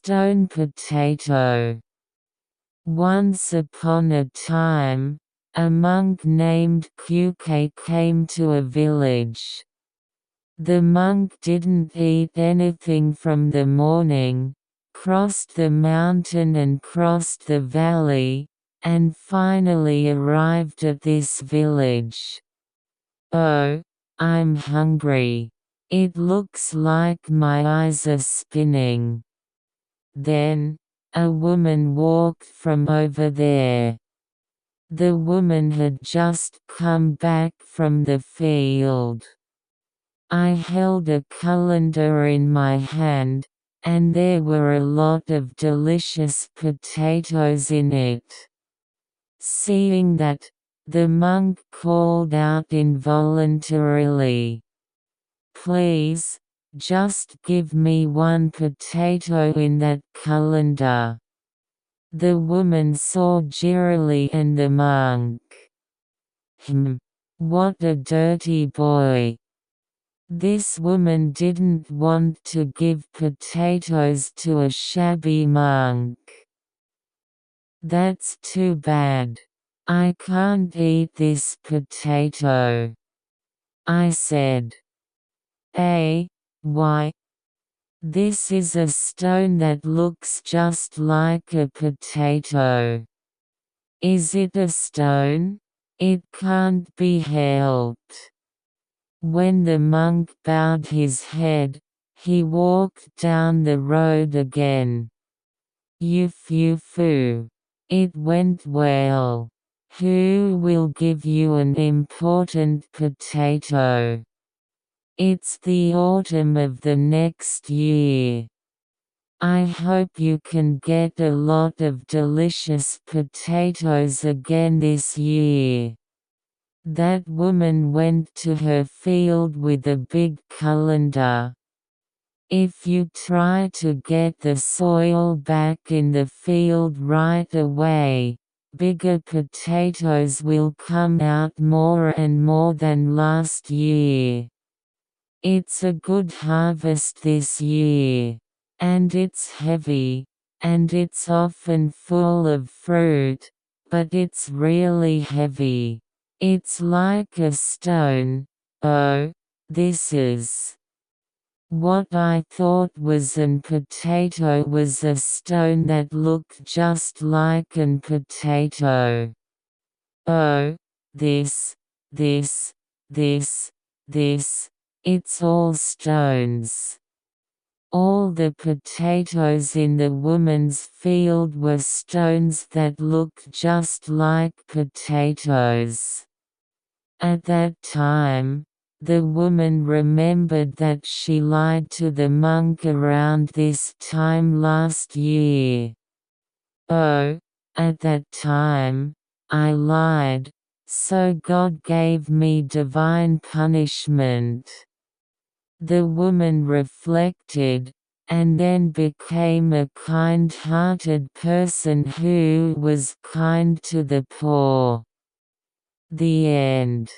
stone potato. Once upon a time, a monk named Qk came to a village. The monk didn't eat anything from the morning, crossed the mountain and crossed the valley, and finally arrived at this village. "Oh, I'm hungry. It looks like my eyes are spinning." Then, a woman walked from over there. The woman had just come back from the field. I held a colander in my hand, and there were a lot of delicious potatoes in it. Seeing that, the monk called out involuntarily, "Please, just give me one potato in that colander." The woman saw cheerily and the monk. What a dirty boy. This woman didn't want to give potatoes to a shabby monk. "That's too bad. I can't eat this potato," I said. Why? This is a stone that looks just like a potato." "Is it a stone? It can't be helped." When the monk bowed his head, he walked down the road again. "Fu. It went well. Who will give you an important potato? It's the autumn of the next year. I hope you can get a lot of delicious potatoes again this year." That woman went to her field with a big colander. If you try to get the soil back in the field right away, bigger potatoes will come out more and more than last year. It's a good harvest this year. And it's heavy, and it's often full of fruit, but it's really heavy. It's like a stone. Oh, this is. What I thought was an potato was a stone that looked just like an potato. Oh, this, it's all stones. All the potatoes in the woman's field were stones that looked just like potatoes. At that time, the woman remembered that she lied to the monk around this time last year. "Oh, at that time, I lied, so God gave me divine punishment." The woman reflected, and then became a kind-hearted person who was kind to the poor. The end.